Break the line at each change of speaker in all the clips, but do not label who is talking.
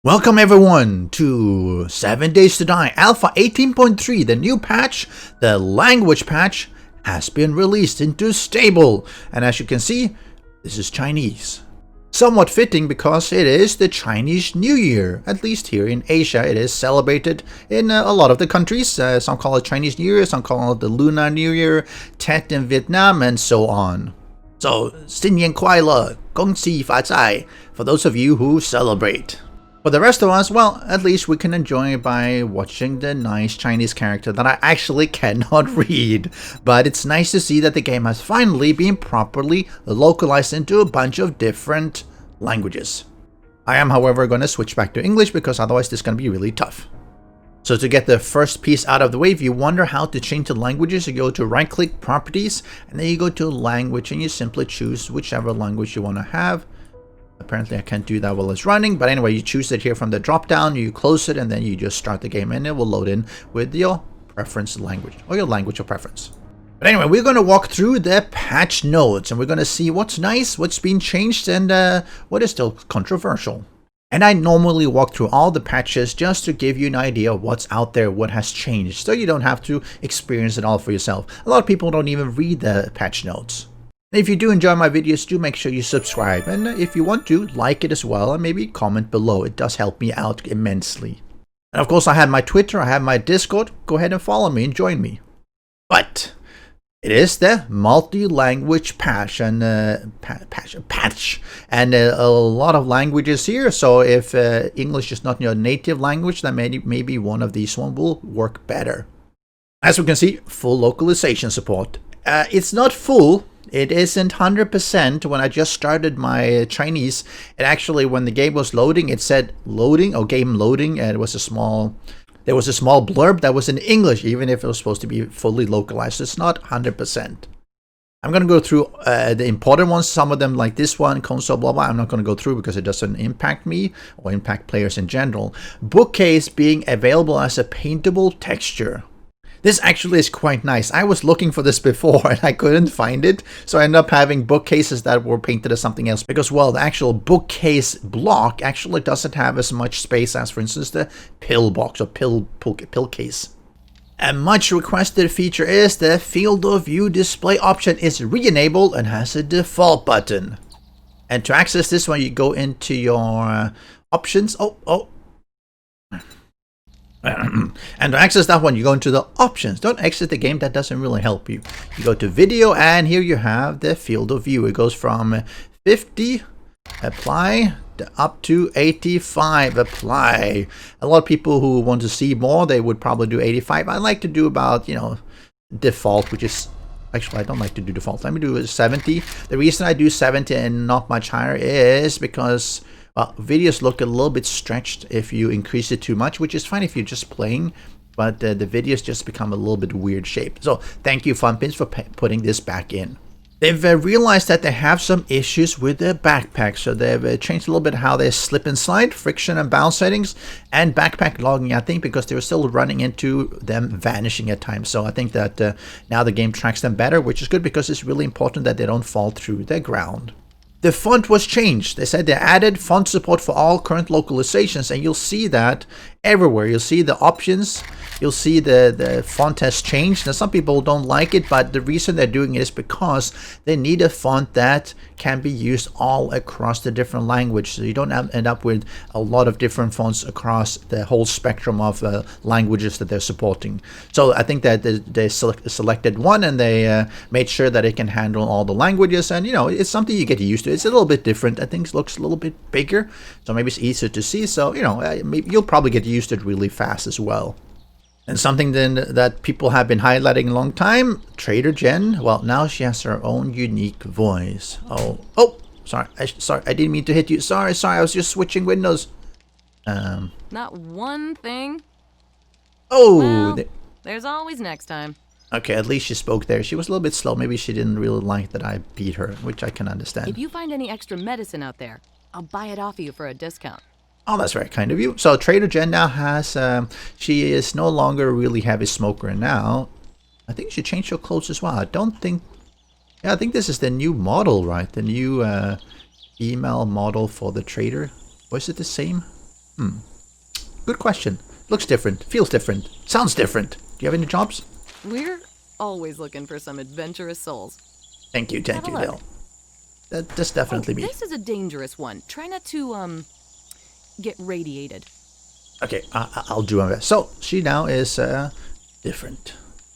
Welcome everyone to 7 Days to Die Alpha 18.3, the new patch, the language patch, has been released into stable. And as you can see, this is Chinese. Somewhat fitting because it is the Chinese New Year. At least here in Asia, it is celebrated in a lot of the countries. Some call it Chinese New Year, some call it the Lunar New Year, Tet in Vietnam, and so on. So, 新年快乐, 恭喜发财, for those of you who celebrate. For the rest of us, well, at least we can enjoy it by watching the nice Chinese character that I actually cannot read. But it's nice to see that the game has finally been properly localized into a bunch of different languages. I am, however, going to switch back to English because otherwise this is going to be really tough. So to get the first piece out of the way, if you wonder how to change the languages, you go to right-click Properties, and then you go to Language, and you simply choose whichever language you want to have. Apparently I can't do that while it's running, but anyway, you choose it here from the drop down, you close it, and then you just start the game, and it will load in with your preference language, or your language of preference. But anyway, we're going to walk through the patch notes, and we're going to see what's nice, what's been changed, and what is still controversial. And I normally walk through all the patches just to give you an idea of what's out there, what has changed, so you don't have to experience it all for yourself. A lot of people don't even read the patch notes. If you do enjoy my videos, do make sure you subscribe, and if you want to, like it as well, and maybe comment below. It does help me out immensely. And of course, I have my Twitter, I have my Discord. Go ahead and follow me and join me. But it is the multi-language patch, and a lot of languages here. So if English is not your native language, then maybe one of these one will work better. As we can see, full localization support. It's not full. It isn't 100%. When I just started my Chinese, it actually, when the game was loading, it said loading or game loading, and there was a small blurb that was in English, even if it was supposed to be fully localized. It's not 100%. I'm going to go through the important ones, some of them like this one, console, blah, blah. I'm not going to go through because it doesn't impact me or impact players in general. Bookcase being available as a paintable texture. This actually is quite nice. I was looking for this before and I couldn't find it. So I ended up having bookcases that were painted as something else. Because, well, the actual bookcase block actually doesn't have as much space as, for instance, the pill box or pill case. A much requested feature is the field of view display option is re-enabled and has a default button. And to access this one, you go into your options. And to access that one, you go into the options. Don't exit the game, that doesn't really help you. You go to video, and here you have the field of view. It goes from 50, apply, up to 85, apply. A lot of people who want to see more, they would probably do 85. I like to do about, default, which is, actually I don't like to do default. Let me do 70. The reason I do 70 and not much higher is because, well, videos look a little bit stretched if you increase it too much, which is fine if you're just playing, but the videos just become a little bit weird shape. So thank you, Funpins, for putting this back in. They've realized that they have some issues with their backpack, so they've changed a little bit how they slip and slide, friction and bounce settings, and backpack logging, I think, because they were still running into them vanishing at times. So I think that now the game tracks them better, which is good because it's really important that they don't fall through the ground. The font was changed. They said they added font support for all current localizations, and you'll see that everywhere. You'll see the options. You'll see the font has changed. Now, some people don't like it, but the reason they're doing it is because they need a font that can be used all across the different languages. So you don't end up with a lot of different fonts across the whole spectrum of languages that they're supporting. So I think that they selected one, and they made sure that it can handle all the languages. And, it's something you get used to. It's a little bit different. I think it looks a little bit bigger, so maybe it's easier to see. So, maybe you'll probably get used to it really fast as well. And something then that people have been highlighting a long time, Trader Jen. Well, now she has her own unique voice. Sorry, I didn't mean to hit you. Sorry, I was just switching windows.
Not one thing.
Oh,
well, there's always next time.
Okay, at least she spoke there. She was a little bit slow. Maybe she didn't really like that I beat her, which I can understand.
If you find any extra medicine out there, I'll buy it off of you for a discount.
Oh, that's very kind of you. So Trader Jen now has, she is no longer a really heavy smoker now. I think she changed her clothes as well. I think this is the new model, right? The new email model for the trader. Or is it the same? Good question. Looks different, feels different, sounds different. Do you have any jobs?
We're always looking for some adventurous souls.
Thank you,
Have a look.
Dale. That's definitely me.
This is a dangerous one. Try not to, get radiated.
Okay, I'll do my best. So, she now is different.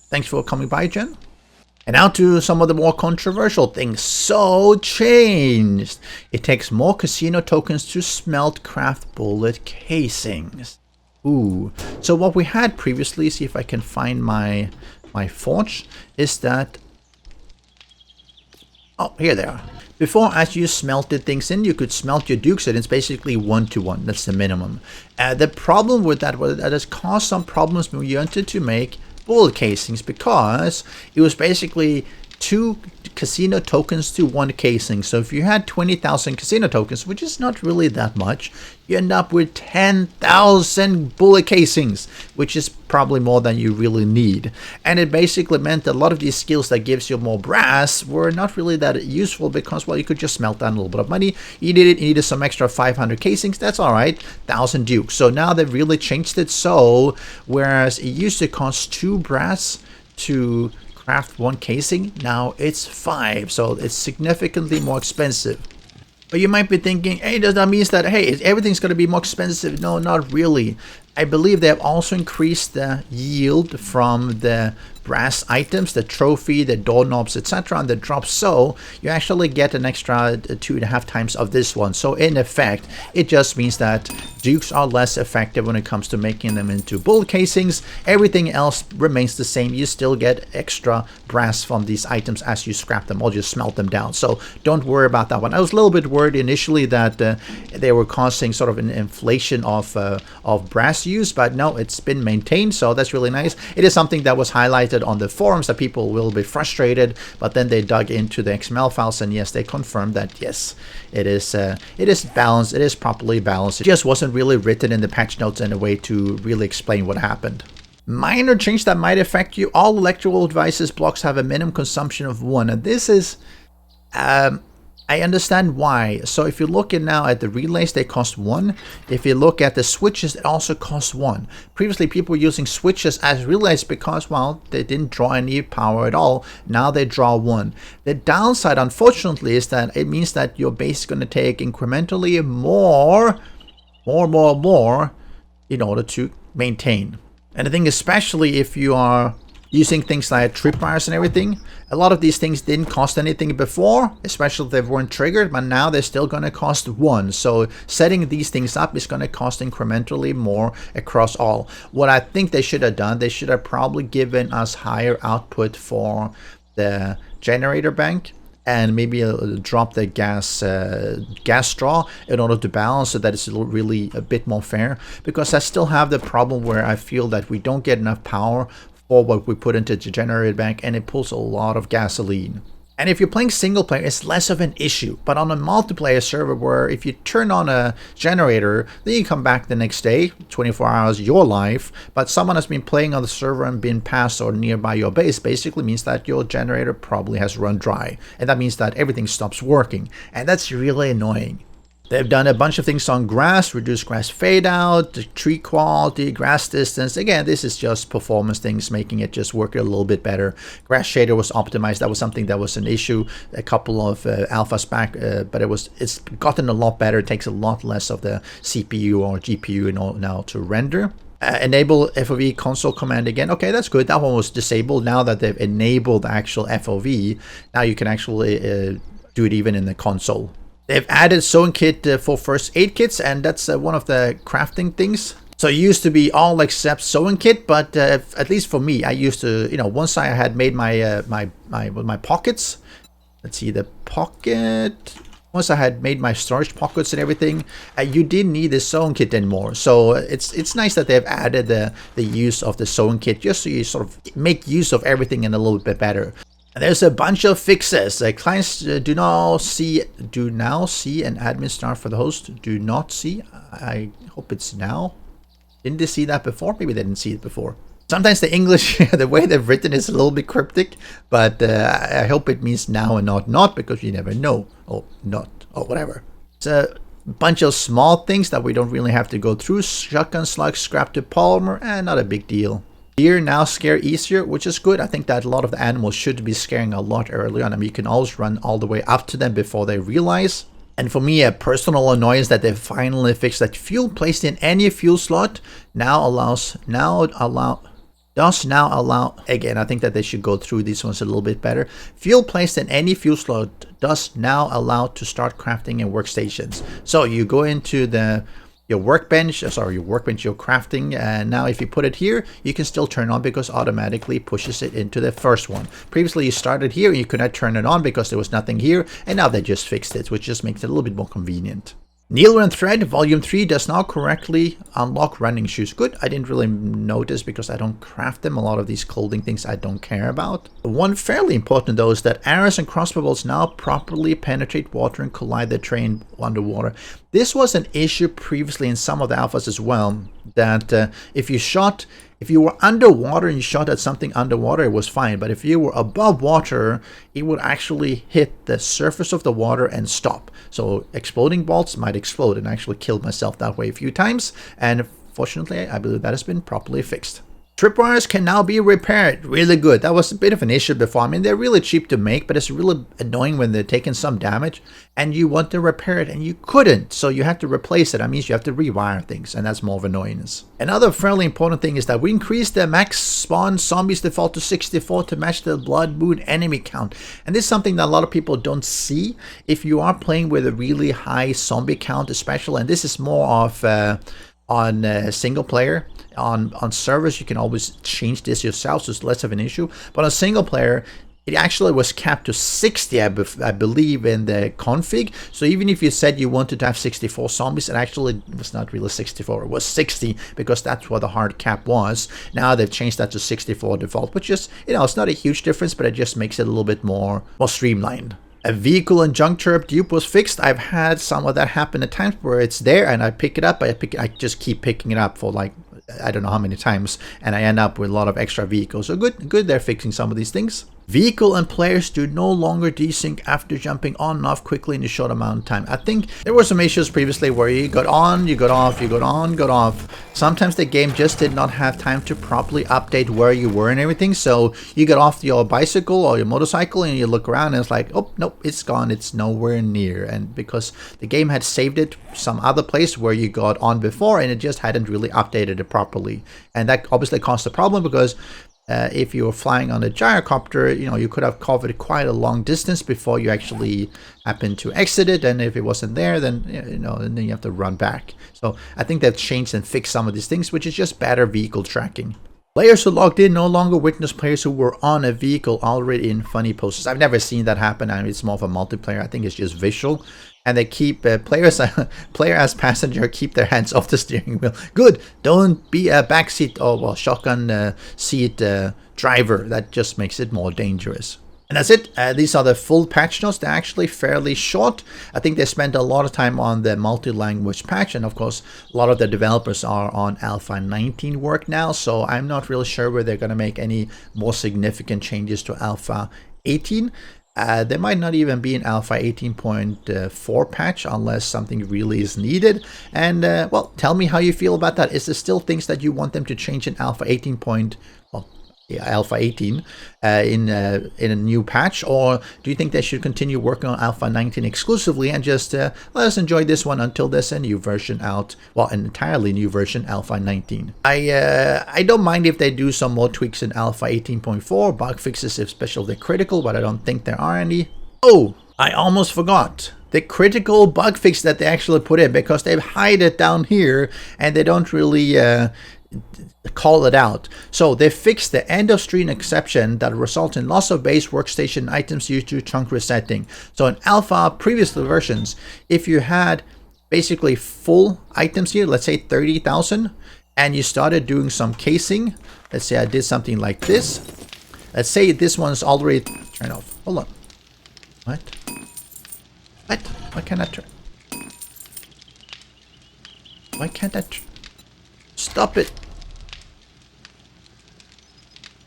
Thanks for coming by, Jen. And now to some of the more controversial things. So changed. It takes more casino tokens to smelt craft bullet casings. Ooh. So what we had previously, see if I can find my forge, is that... Oh, here they are. Before, as you smelted things in, you could smelt your dukes, and it's basically 1-to-1. That's the minimum. The problem with that was that has caused some problems when you wanted to make bullet casings, because it was basically 2 casino tokens to 1 casing. So if you had 20,000 casino tokens, which is not really that much, you end up with 10,000 bullet casings, which is probably more than you really need. And it basically meant that a lot of these skills that gives you more brass were not really that useful, because, well, you could just smelt down a little bit of money. You needed some extra 500 casings. That's all right. 1,000 dukes. So now they've really changed it. So whereas it used to cost 2 brass to craft 1 casing, now it's 5, so it's significantly more expensive. But you might be thinking, hey, does that mean that, hey, everything's going to be more expensive? No, not really. I believe they have also increased the yield from the brass items, the trophy, the doorknobs, etc., and the drops, so you actually get an extra 2.5 times of this one. So in effect, it just means that dukes are less effective when it comes to making them into bullet casings. Everything else remains the same. You still get extra brass from these items as you scrap them or just smelt them down. So don't worry about that one. I was a little bit worried initially that they were causing sort of an inflation of brass use, but no, it's been maintained, so that's really nice. It is something that was highlighted on the forums that people will be frustrated, but then they dug into the XML files, and yes, they confirmed that yes, it is balanced, it is properly balanced. It just wasn't really written in the patch notes in a way to really explain what happened. Minor change that might affect you: all electrical devices blocks have a minimum consumption of 1, and this is I understand why. So if you look at now at the relays, they cost 1. If you look at the switches, it also costs 1. Previously, people were using switches as relays because, well, they didn't draw any power at all. Now they draw 1. The downside, unfortunately, is that it means that you're basically going to take incrementally more in order to maintain. And I think especially if you are using things like tripwires and everything, a lot of these things didn't cost anything before, especially if they weren't triggered, but now they're still going to cost 1. So setting these things up is going to cost incrementally more across all. What I think they should have done, they should have probably given us higher output for the generator bank, and maybe drop the gas straw in order to balance so that it's really a bit more fair, because I still have the problem where I feel that we don't get enough power for what we put into the generator bank, and it pulls a lot of gasoline. And if you're playing single player, it's less of an issue. But on a multiplayer server where if you turn on a generator, then you come back the next day, 24 hours, your life, but someone has been playing on the server and been past or nearby your base, basically means that your generator probably has run dry. And that means that everything stops working. And that's really annoying. They've done a bunch of things on grass, reduced grass fade out, tree quality, grass distance. Again, this is just performance things, making it just work a little bit better. Grass shader was optimized. That was something that was an issue a couple of alphas back, but it's gotten a lot better. It takes a lot less of the CPU or GPU now to render. Enable FOV console command again. Okay, that's good. That one was disabled. Now that they've enabled actual FOV, now you can actually do it even in the console. They've added sewing kit for first aid kits, and that's one of the crafting things. So it used to be all except sewing kit, but at least for me, I used to, once I had made my my pockets. Let's see, the pocket. Once I had made my storage pockets and everything, you didn't need the sewing kit anymore. So it's nice that they've added the use of the sewing kit, just so you sort of make use of everything in a little bit better. And there's a bunch of fixes. Clients do now see an admin start for the host. Do not see. I hope it's now. Didn't they see that before? Maybe they didn't see it before. Sometimes the English, the way they've written is a little bit cryptic, but I hope it means now and not, because you never know. Or not, or whatever. So bunch of small things that we don't really have to go through. Shotgun slug, scrap to polymer, and not a big deal. Deer now scare easier, which is good. I think that a lot of the animals should be scaring a lot earlier on. I mean, you can always run all the way up to them before they realize. And for me, a personal annoyance that they finally fixed that fuel placed in any fuel slot does now allow, again, I think that they should go through these ones a little bit better. Fuel placed in any fuel slot does now allow to start crafting in workstations. So you go into your workbench, your crafting, and now if you put it here, you can still turn on because automatically pushes it into the first one. Previously you started here and you could not turn it on because there was nothing here, and now they just fixed it, which just makes it a little bit more convenient. Needle and Thread Volume 3 does now correctly unlock running shoes. Good, I didn't really notice because I don't craft them. A lot of these clothing things I don't care about. One fairly important though is that arrows and crossbow bolts now properly penetrate water and collide the terrain underwater. This was an issue previously in some of the alphas as well, that if you were underwater and you shot at something underwater, it was fine. But if you were above water, it would actually hit the surface of the water and stop. So exploding bolts might explode, and I actually killed myself that way a few times. And fortunately, I believe that has been properly fixed. Tripwires can now be repaired. Really good. That was a bit of an issue before. I mean, they're really cheap to make, but it's really annoying when they're taking some damage and you want to repair it and you couldn't. So you have to replace it. That means you have to rewire things, and that's more of annoyance. Another fairly important thing is that we increased the max spawn zombies default to 64 to match the blood moon enemy count. And this is something that a lot of people don't see. If you are playing with a really high zombie count, especially, and this is more of on single player. On servers, you can always change this yourself, so it's less of an issue. But on single player, it actually was capped to 60, I believe, in the config. So even if you said you wanted to have 64 zombies, it actually was not really 64. It was 60 because that's what the hard cap was. Now they've changed that to 64 default, which is, it's not a huge difference, but it just makes it a little bit more streamlined. A vehicle and junk turret dupe was fixed. I've had some of that happen at times where it's there and I pick it up. I just keep picking it up for like, I don't know how many times, and I end up with a lot of extra vehicles. So good they're fixing some of these things. Vehicle and players do no longer desync after jumping on and off quickly in a short amount of time. I think there were some issues previously where you got on, you got off, you got on, got off. Sometimes the game just did not have time to properly update where you were and everything. So you got off your bicycle or your motorcycle and you look around and it's like, oh, nope, it's gone. It's nowhere near. And because the game had saved it some other place where you got on before and it just hadn't really updated it properly. And that obviously caused a problem because if you were flying on a gyrocopter, you could have covered quite a long distance before you actually happened to exit it. And if it wasn't there, then then you have to run back. So I think they've changed and fixed some of these things, which is just better vehicle tracking. Players who logged in no longer witness players who were on a vehicle already in funny poses. I've never seen that happen. I mean, it's more of a multiplayer. I think it's just visual. And they keep player as passenger keep their hands off the steering wheel. Good. Don't be a backseat or shotgun seat driver. That just makes it more dangerous. And that's it. These are the full patch notes. They're actually fairly short. I think they spent a lot of time on the multi-language patch. And of course, a lot of the developers are on Alpha 19 work now. So I'm not really sure whether they're going to make any more significant changes to Alpha 18. There might not even be an Alpha 18.4 patch unless something really is needed. And well, tell me how you feel about that. Is there still things that you want them to change in Alpha 18? Alpha 18 in a new patch, or do you think they should continue working on Alpha 19 exclusively and just let us enjoy this one until there's a new version out, well, an entirely new version, Alpha 19? I don't mind if they do some more tweaks in Alpha 18.4, bug fixes especially they're critical, but I don't think there are any. Oh, I almost forgot the critical bug fix that they actually put in, because they hide it down here and they don't really call it out. So they fixed the end of stream exception that results in loss of base workstation items due to chunk resetting. So in alpha previous versions, if you had basically full items here, let's say 30,000, and you started doing some casing, let's say I did something like this, let's say this one's already turned off. Hold on. What? Why can't I turn? Why can't I stop it?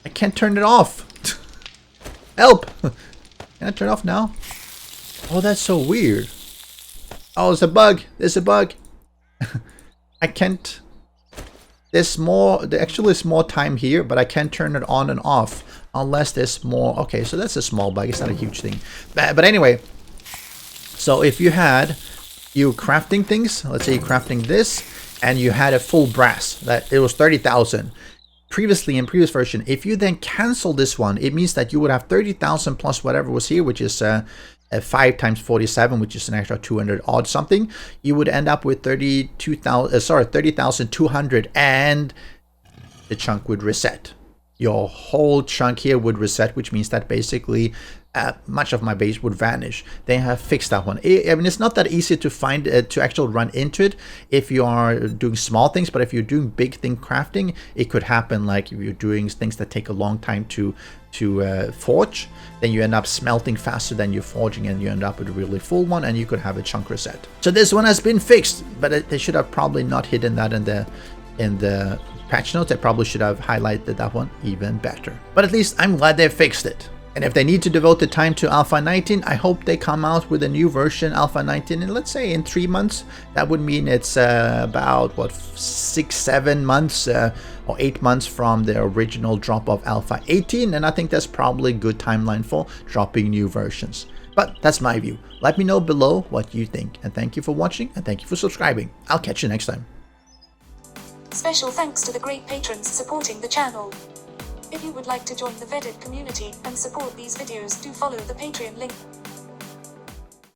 I can't turn it off. Help! Can I turn it off now? Oh, that's so weird. Oh, it's a bug. There's a bug. I can't. There's more time here, but I can't turn it on and off unless there's more. Okay, so that's a small bug. It's not a huge thing. But anyway, so if you crafting things, let's say you're crafting this, and you had a full brass, that it was 30,000. Previously, in previous version, if you then cancel this one, it means that you would have 30,000 plus whatever was here, which is 5 times 47, which is an extra 200 odd something. You would end up with 30,200, and the chunk would reset. Your whole chunk here would reset, which means that basically much of my base would vanish. They have fixed that one. I mean, it's not that easy to find, to actually run into it if you are doing small things, but if you're doing big thing crafting, it could happen. Like if you're doing things that take a long time to forge, then you end up smelting faster than you're forging, and you end up with a really full one, and you could have a chunk reset. So this one has been fixed, but they should have probably not hidden that in the patch notes. They probably should have highlighted that one even better. But at least I'm glad they fixed it. And if they need to devote the time to Alpha 19, I hope they come out with a new version, Alpha 19, and let's say in 3 months. That would mean it's about, what, 6-7 months or 8 months from the original drop of Alpha 18, and I think that's probably a good timeline for dropping new versions. But that's my view. Let me know below what you think, and thank you for watching, and thank you for subscribing. I'll catch you next time.
Special thanks to the great patrons supporting the channel. If you would like to join the vetted community and support these videos, do follow the Patreon link.